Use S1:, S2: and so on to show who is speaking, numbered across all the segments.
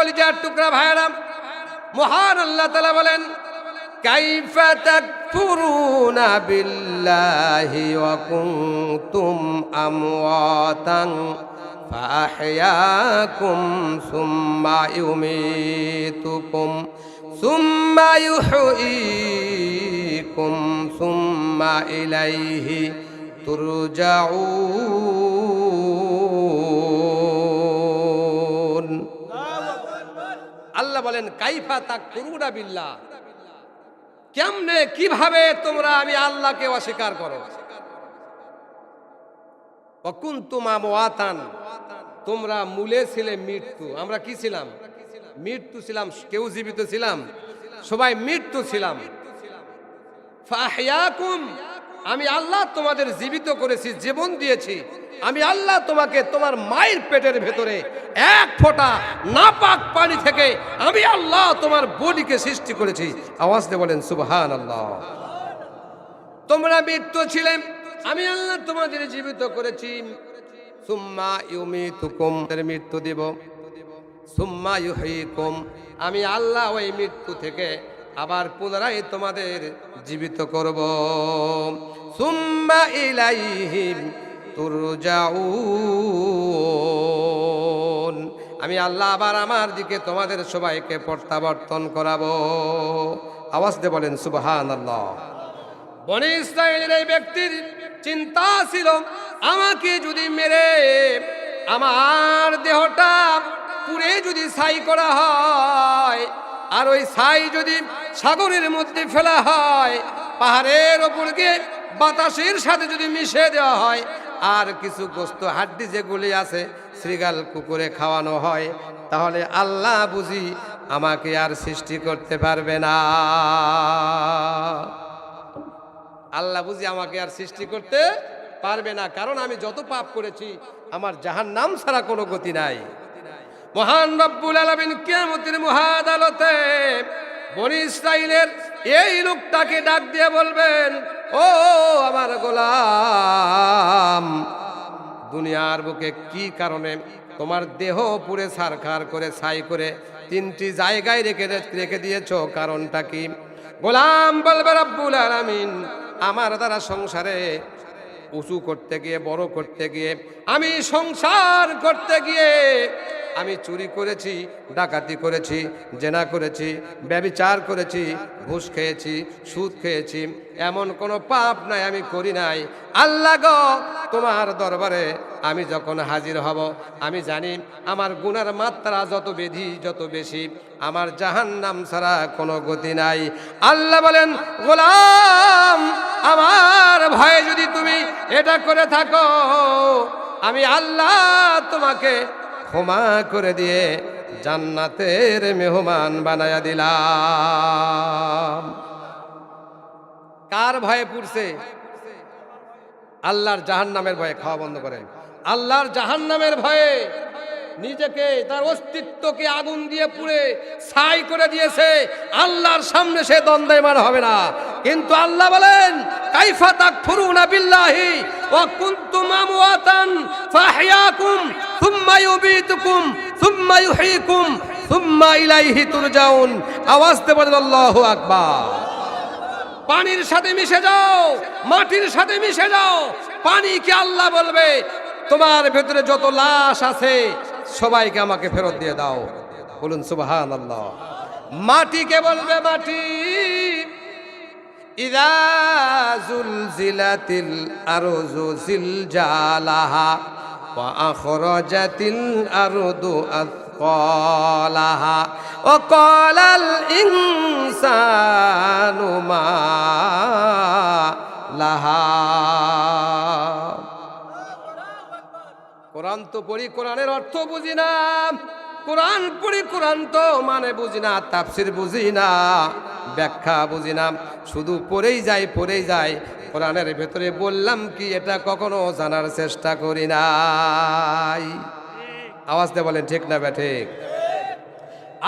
S1: কলিজার টুকরা ভাইরা, মহান আল্লাহ তাআলা বলেন, কাইফা তাকফুরুনা বিল্লাহি ওয়া কুনতুম আমওয়াতান ফাআহইয়াকুম সুম্মা ইউমীতুকুম সুম্মা ইউহয়ীকুম সুম্মা ইলাইহি তুরজাউন। আল্লাহ বলেন, কাইফা তাকফুরুনা বিল্লাহ, কেমনে কিভাবে তোমরা আমি আল্লাহকে অস্বীকার করো। ওয়া কুনতুম আমওয়াতান, তোমরা মূলে ছিলে মৃত্যু। আমরা কি ছিলাম? মৃত্যু ছিলাম। কেউ জীবিত ছিলাম? সবাই মৃত্যু ছিলাম। ফাআহইয়াকুম, আমি আল্লাহ তোমাদের জীবিত করেছি, জীবন দিয়েছি। আমি আল্লাহ তোমাকে তোমার মায়ের পেটের ভেতরে এক ফোঁটা নাপাক পানি থেকে আমি আল্লাহ তোমার বডিকে সৃষ্টি করেছি। আওয়াজ দিয়ে বলেন সুবহানাল্লাহ। তোমরা মৃত্যু ছিলে, আমি আল্লাহ তোমাদের জীবিত করেছি। সুম্মা ইউমীতুকুম, মৃত্যু দিব। সুম্মা ইউহয়ীকুম, আমি আল্লাহ ওই মৃত্যু থেকে আবার পুনরায় তোমাদের জীবিত করব। সুম্মা ইলাইহি তুরজাউন, আমি আল্লাহ আবার আমার দিকে তোমাদের সবাইকে প্রত্যাবর্তন করাবো। আওয়াজ দিয়ে বলেন সুবহানাল্লাহ। বনি ইসরাঈলের এই ব্যক্তির চিন্তা ছিল, আমাকে যদি মেরে আমার দেহটা পুড়ে যদি ছাই করা হয়, আর ওই ছাই যদি সাগরের মধ্যে ফেলা হয়, পাহাড়ের ওপর গিয়ে বাতাসের সাথে যদি মিশে দেওয়া হয়, আর কিছু গোস্ত হাড্ডি যেগুলি আছে শৃগাল কুকুরে খাওয়ানো হয়, তাহলে আল্লাহ বুঝি আমাকে আর সৃষ্টি করতে পারবে না। আল্লাহ বুঝি আমাকে আর সৃষ্টি করতে পারবে না, কারণ আমি যত পাপ করেছি আমার জাহান্নাম ছাড়া কোনো গতি নাই। মহান রব্বুল আলামিন কিয়ামতের মহাদালতে বনি ইসরাঈলের এই লোকটাকে ডাক দিয়ে বলবেন, ও আমার গোলাম, দুনিয়ার বুকে কি কারণে তোমার দেহ পুড়ে ছারখার করে ছাই করে তিনটি জায়গায় রেখে দিয়েছো, কারণটা কি? গোলাম বলবে, রব্বুল আলামিন আমার দ্বারা সংসারে উঁচু করতে গিয়ে, বড় করতে গিয়ে, আমি সংসার করতে গিয়ে আমি চুরি করেছি, ডাকাতি করেছি, জেনা করেছি, ব্যভিচার করেছি, ঘুষ খেয়েছি, সুদ খেয়েছি, এমন কোনো পাপ নাই আমি করি নাই। আল্লাহ গো, তোমার দরবারে আমি যখন হাজির হব, আমি জানি আমার গুনার মাত্রা যত বেশি আমার জাহান্নাম ছাড়া কোনো গতি নাই। আল্লাহ বলেন, গোলাম আমার ভয়ে যদি তুমি এটা করে থাকো, আমি আল্লাহ তোমাকে ক্ষমা করে দিয়ে জান্নাতের মেহমান বানায়া দিলাম। কার ভয়ে পুড়ছে? আল্লাহর জাহান্নামের ভয়ে। খাওয়া বন্ধ করেন। আল্লাহর জাহান্নামের ভয়ে নিজেকে, তার অস্তিত্বকে আগুন দিয়ে পুড়ে ছাই করে দিয়েছে। আল্লাহর সামনে সে দ্বন্দ্বমান হবে না। কিন্তু আল্লাহ বলেন, কাইফা তাকফুরুনা বিল্লাহি ওয়া কুনতুম আমওয়াতান ফাহইয়াকুম সুম্মা ইউমীতুকুম সুম্মা ইউহয়ীকুম সুম্মা ইলাইহি তুরজাউন। আওয়াজ দিয়ে বলেন আল্লাহু আকবার। পানির সাথে মিশে যাও, মাটির সাথে মিশে যাও। পানিকে আল্লাহ বলবে, তোমার ভেতরে যত লাশ আছে সবাইকে আমাকে ফেরত দিয়ে দাও। বলুন সুবহানাল্লাহ। মাটিকে বলবে, মাটি ইযা যুলজিলাতিল আরযু জিলজালাহা ওয়া আখরাজাতিল আরদু আথকালাহা ওয়া ক্বালাল ইনসানু মা লাহা। কোরআন তো পড়ি, কোরআনের অর্থ বুঝি না। কোরআন পড়ি, কোরআন তো মানে বুঝি না, তাফসির বুঝি না, ব্যাখ্যা বুঝি না, শুধু পড়েই যাই। কোরআনের ভেতরে বললাম কি এটা কখনো জানার চেষ্টা করি নাই। আওয়াজ দিয়ে বলেন ঠিক না ঠিক?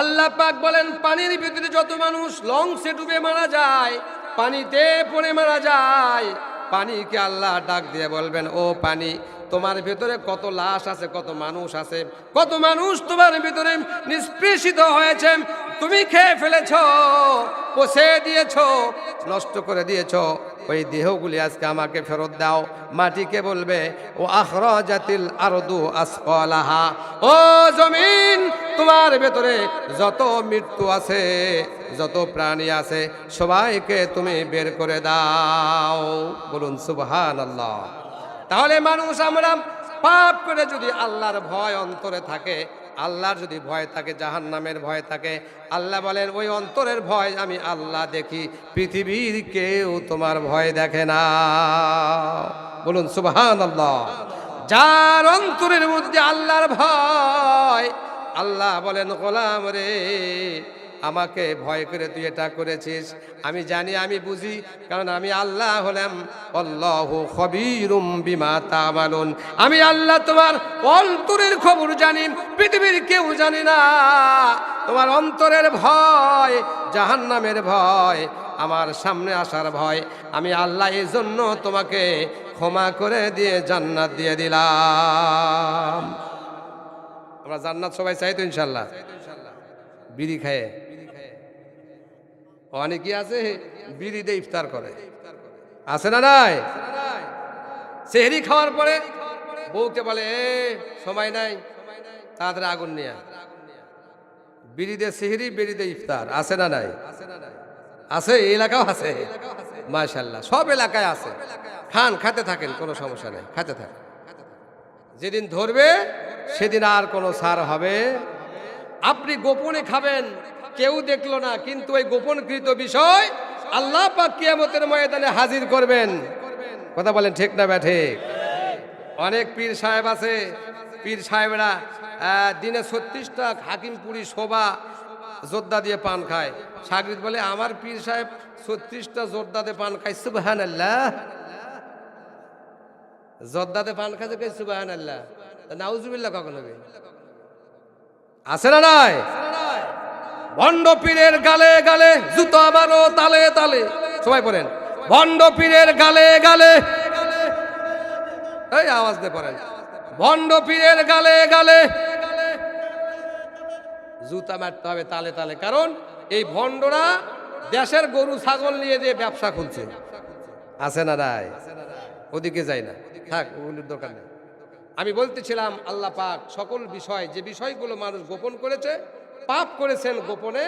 S1: আল্লাহ পাক বলেন, পানির ভিতরে যত মানুষ লঞ্চে ডুবে মারা যায়, পানিতে পড়ে মারা যায়, পানিকে আল্লাহ ডাক দিয়ে বলবেন, ও পানি তোমার ভিতরে কত লাশ আছে, কত মানুষ আছে, কত মানুষ তোমার ভিতরে নিষ্পেষিত হয়েছে, তুমি খেয়ে ফেলেছ, পচে দিয়েছ, নষ্ট করে দিয়েছ। ওই দেহগুলি আজকে আমাকে ফেরত দাও। মাটিকে বলবে, ও আখরাজাতিল আরদু আসকালাহা, ও জমিন, তোমার ভেতরে যত মৃত্যু আছে, যত প্রাণী আছে, সবাইকে তুমি বের করে দাও। বলুন সুবহানাল্লাহ। তাহলে মানুষ আমরা পাপ করে যদি আল্লাহর ভয় অন্তরে থাকে, আল্লাহর যদি ভয় থাকে, জাহান্নামের ভয় থাকে, আল্লাহ বলেন ওই অন্তরের ভয় আমি আল্লাহ দেখি, পৃথিবীর কেউ তোমার ভয় দেখে না। বলুন সুবহানাল্লাহ। যার অন্তরের মধ্যে আল্লাহর ভয়, আল্লাহ বলেন গোলাম রে, আমাকে ভয় করে তুই এটা করেছিস, আমি জানি, আমি বুঝি, কারণ আমি আল্লাহ হলাম আল্লাহু খবীরুম বিমা তা'মালুন। আমি আল্লাহ তোমার অন্তরের খবর জানি, পৃথিবীর কেউ জানে না। তোমার অন্তরের ভয়, জাহান্নামের ভয়, আমার সামনে আসার ভয়, আমি আল্লাহ এই জন্য তোমাকে ক্ষমা করে দিয়ে জান্নাত দিয়ে দিলাম। আমরা জান্নাত সবাই চাই তো ইনশাল্লাহ। বিড়ি খায় অনেকে আছে, বিড়ি দিয়ে ইফতার করে, আছে না নাই? সেহরি খাওয়ার পরে বউকে বলে, সময় নাই, তাড়াতাড়ি আগুন নিয়ে বিড়ি দিয়ে সেহরি, বিড়ি দিয়ে ইফতার, আছে না নাই? আছে, এই এলাকাও আছে মাশাআল্লাহ, সব এলাকায় আছে। খান, খেতে থাকেন, কোনো সমস্যা নেই, খেতে থাকেন। যেদিন ধরবে সেদিন আর কোনো ছাড় হবে। আপনি গোপনে খাবেন, কেউ দেখলো না, কিন্তু ওই গোপনকৃত বিষয় আল্লাহ পাক কিয়ামতের ময়দানে হাজির করবেন। কথা বলেন ঠিক না ঠিক? অনেক পীর সাহেব আছে, পীর সাহেবরা দিনে 36টা হাকিমপুরি শোভা জোরদা দিয়ে পান খায়। সাগরিদ বলে, আমার পীর সাহেব 36টা জোরদাতে পান খায়, সুবহানাল্লাহ। জোরদাতে পান খাইছে, কে সুবহানাল্লাহ? নাউজুবিল্লাহ কখন হবে? আছে না নাই? ভণ্ড পীরের গালে গালে জুতো, আবারও তালে তালে, সবাই পড়েন, ভণ্ড পীরের গালে গালে, এই আওয়াজ দিয়ে পড়েন, ভণ্ড পীরের গালে গালে জুতা মারতে হবে তালে তালে। কারণ এই ভণ্ডরা দেশের গরু ছাগল নিয়ে যে ব্যবসা খুলছে, আছে না নাই? ওদিকে যাই না, থাক, ওগুলোর দরকার নেই। আমি বলতেছিলাম, আল্লাহ পাক সকল বিষয়, যে বিষয়গুলো মানুষ গোপন করেছে, পাপ করেছেন গোপনে,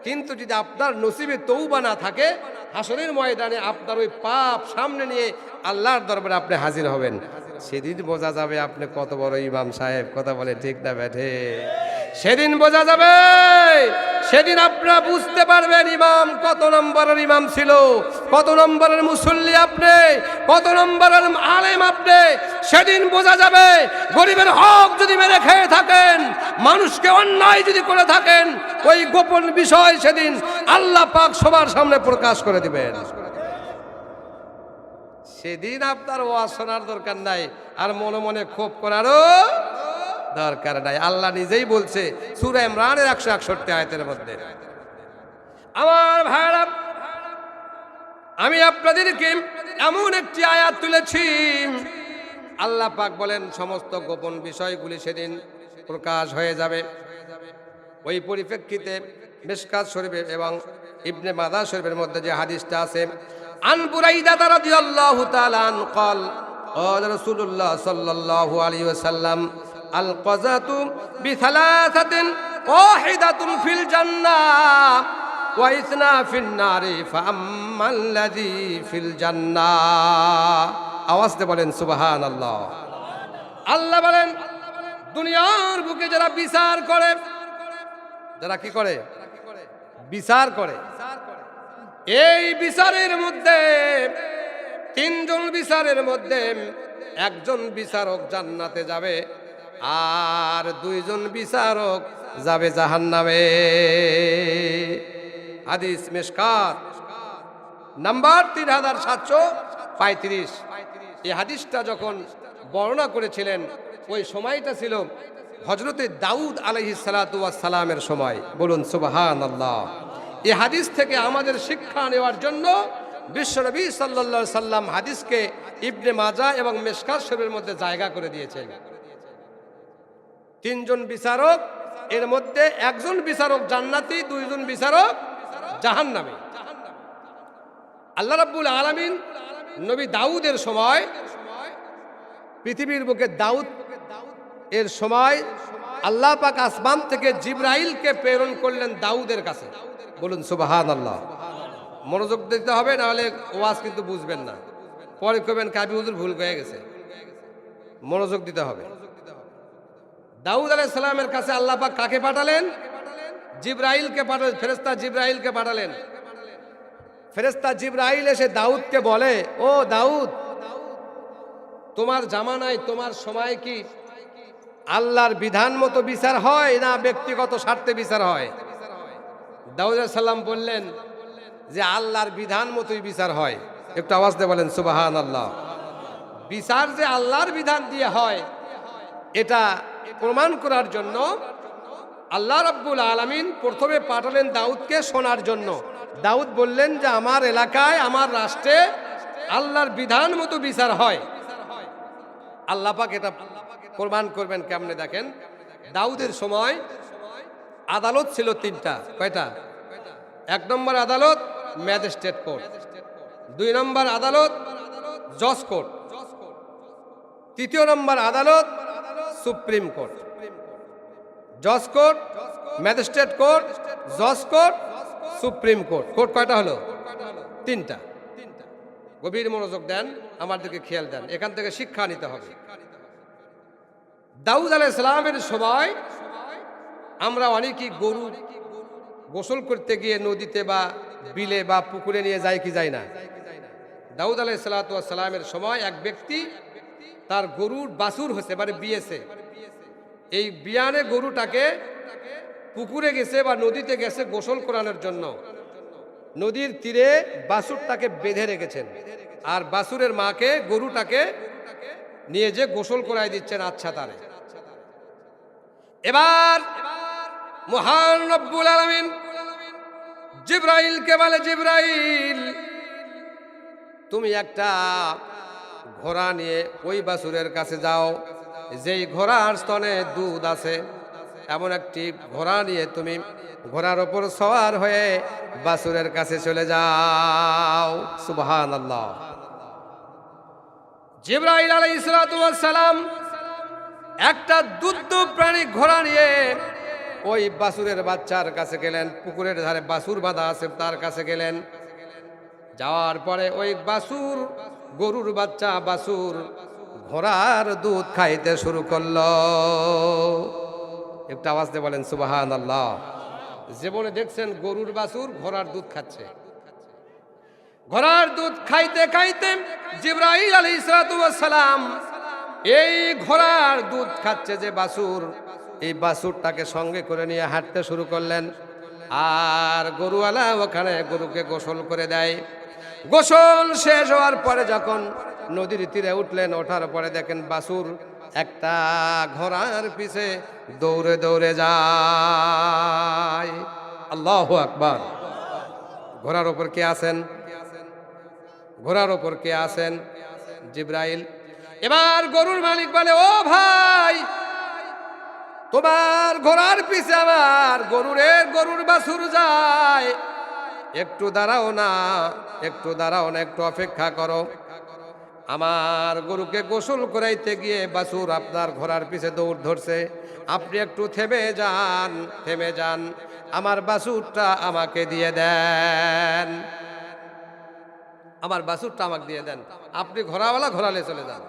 S1: কিন্তু যদি আপনার নসিবে তৌবা না থাকে, হাসরের ময়দানে আপনার ওই পাপ সামনে নিয়ে আল্লাহর দরবারে আপনি হাজির হবেন। সেদিন বোঝা যাবে আপনি কত বড় ইমাম সাহেব। কথা বলে ঠিক না ব্যাঠে? সেদিন বোঝা যাবে, সেদিন আপনারা বুঝতে পারবেন ইমাম কত নম্বরের ইমাম ছিল, কত নম্বরের মুসল্লি আপনি, কত নম্বরের আলেম আপনি। সেদিন বোঝা যাবে, গরিবের হক যদি মেরে খেয়ে থাকেন, মানুষকে অন্যায় যদি করে থাকেন, ওই গোপন বিষয় সেদিন আল্লাহ পাক সবার সামনে প্রকাশ করে দিবেন। সেদিন আপনার ওয়াজ শোনার দরকার নাই, আর মনে মনে ক্ষোভ করারও দরকার নাই। আল্লাহ নিজেই বলছে সূরা ইমরানের 161 আয়াতের মধ্যে। আমার ভাইরা, আমি আপনাদেরকে এমন একটি আয়াত তুলেছি, আল্লাহ পাক বলেন সমস্ত গোপন বিষয়গুলি সেদিন প্রকাশ হয়ে যাবে। ওই পরিপ্রেক্ষিতে মিশকাত শরীফে এবং ইবনে মাজাহ শরীফের মধ্যে যে হাদিসটা আছে, আন বুরাইদা রাদিয়াল্লাহু তাআলা আন قال قال رسول الله صلى الله عليه وسلم القذاة بثلاثة واحدة في الجنة واثنا في النار فأما الذي في الجنة। আওয়াজ দিয়ে বলেন সুবহানাল্লাহ। আল্লাহ বলেন, দুনিয়ার বুকে যারা বিচার করে, যারা কি করে? বিচার করে। এই বিচারের মধ্যে, তিনজন বিচারের মধ্যে একজন বিচারক জান্নাতে যাবে, আর দুইজন বিচারক যাবে জাহান্নামে। হাদিস মিশকাত নাম্বার 3735। এই হাদিসটা যখন বর্ণনা করেছিলেন, ওই সময়টা ছিল হযরতে দাউদ আলাইহিস সালাতু ওয়াস সালামের সময়। বলুন সুবহানাল্লাহ। এই হাদিস থেকে আমাদের শিক্ষা নেওয়ার জন্য বিশ্বনবী সাল্লাল্লাহু আলাইহি সাল্লাম হাদিসকে ইবনে মাজাহ এবং মিশকাত শরীফের মধ্যে জায়গা করে দিয়েছেন। তিনজন বিচারক, এর মধ্যে একজন বিচারক জান্নাতি, দুইজন বিচারক জাহান্নামী। আল্লাহ রাব্বুল আলামিন নবী দাউদের সময়, পৃথিবীর বুকে দাউদ এর সময় আল্লাহ পাক আসমান থেকে জিবরাইলকে প্রেরণ করলেন দাউদের কাছে। বলুন সুবহানাল্লাহ। মনোযোগ দিতে হবে, নাহলে ওয়াজ কিন্তু বুঝবেন না, পরে কবেন কাবি হুজুর ভুল হয়ে গেছে। মনোযোগ দিতে হবে। দাউদ আলাইহিস সালামের কাছে আল্লাহ পাক কাকে পাঠালেন? জিবরাইলকে পাঠালেন, ফেরেশতা জিবরাইলকে পাঠালেন। ফেরেশতা জিবরাইল এসে দাউদকে বলে, ও দাউদ, তোমার জামানায়, তোমার সময় কি আল্লাহর বিধান মতো বিচার হয় না ব্যক্তিগত স্বার্থে বিচার হয়? দাউদ আলাইহিস সালাম বললেন যে আল্লাহর বিধান মতোই বিচার হয়। একটু আওয়াজ দিয়ে বলেন সুবহানাল্লাহ। বিচার যে আল্লাহর বিধান দিয়ে হয়, এটা প্রমাণ করার জন্য আল্লাহ রাব্বুল আলামিন প্রথমে পাঠালেন দাউদকে শোনার জন্য। দাউদ বললেন যে আমার এলাকায়, আমার রাষ্ট্রে আল্লাহর বিধান মতো বিচার হয়। আল্লাহ পাক এটা প্রমাণ করবেন কেমনে? দেখেন, দাউদের সময় আদালত ছিল তিনটা। কয়টা? এক নম্বর আদালত ম্যাজিস্ট্রেট কোর্ট, দুই নম্বর আদালত জজ কোর্ট, তৃতীয় নম্বর আদালত সুপ্রিম কোর্ট। জজ কোর্ট, ম্যাজিস্ট্রেট কোর্ট, জজ কোর্ট, সুপ্রিম কোর্ট। কোর্ট কয়টা হলো? তিনটা। গভীর মনোযোগ দেন, আমার দিকে খেয়াল দেন, এখান থেকে শিক্ষা নিতে হবে। দাউদ আলাইহিস সালামের সময় আমরা অনেকেই গরু গোসল করতে গিয়ে নদীতে বা বিলে বা পুকুরে নিয়ে যাই কি যাই না? দাউদ আলাইহিস সালামের সময় এক ব্যক্তি তার গরুর বাছুর হয়েছে, মানে বিয়েছে। এই বিয়ানে গরুটাকে পুকুরে গেছে বা নদীতে গেছে গোসল করানোর জন্য। নদীর তীরে বাছুরটাকে বেঁধে রেখেছেন, আর বাছুরের মাকে গরুটাকে নিয়ে যে গোসল করাই দিচ্ছেন আচ্ছা তারে। এবার মহান রব্বুল আলামিন জিবরাইলকে বলে, জিবরাইল, তুমি একটা ঘোড়া নিয়ে ওই বাছুরের কাছে যাও, যেই ঘোড়ার স্তনে দুধ আছে, এমন একটি ঘোড়া নিয়ে তুমি ঘোড়ার ওপর সওয়ার হয়ে বাছুরের কাছে চলে যাও। সুবহানাল্লাহ। জিবরাইল আলাইহিস সালাম একটা দুধ প্রাণী ঘোড়া নিয়ে ওই বাছুরের বাচ্চার কাছে গেলেন। পুকুরের ধারে বাছুর বাঁধা আছে, তার কাছে গেলেন। যাওয়ার পরে ওই বাছুর, গরুর বাচ্চা বাছুর ঘোড়ার দুধ খাইতে শুরু করলো। একটু আওয়াজ দিয়ে বলেন সুবহানাল্লাহ। জীবনে দেখছেন গরুর বাছুর ঘোড়ার দুধ খাচ্ছে? ঘোড়ার দুধ খাইতে খাইতে জিবরাইল আলাইহিস সালাম এই ঘোড়ার দুধ খাচ্ছে যে বাছুর, এই বাছুরটাকে সঙ্গে করে নিয়ে হাঁটতে শুরু করলেন। আর গরুওয়ালা ওখানে গরুকে গোসল করে দেয়। গোসল শেষ হওয়ার পরে যখন নদীর তীরে উঠলেন, ওঠার পরে দেখেন বাছুর একটা ঘোড়ার পিছে দৌড়ে দৌড়ে যায়। আল্লাহু আকবার। ঘোড়ার ওপর কে আছেন? ঘোড়ার ওপর কে আছেন? জিবরাইল। এবার গরুর মালিক বলে, ও ভাই, তোমার ঘোড়ার পিছে আমার গরুর বাছুর যায়, একটু দাঁড়াও না, একটু দাঁড়াও না, একটু অপেক্ষা করো। আমার গরুকে গোসল করাইতে গিয়ে বাছুর আপনার ঘোড়ার পিছে দৌড় ধরছে, আপনি একটু থেমে যান, থেমে যান, আমার বাছুরটা আমাকে দিয়ে দেন, আমার বাছুরটা আমাকে দিয়ে দেন, আপনি ঘোড়াওয়ালা ঘোড়ালে চলে যান।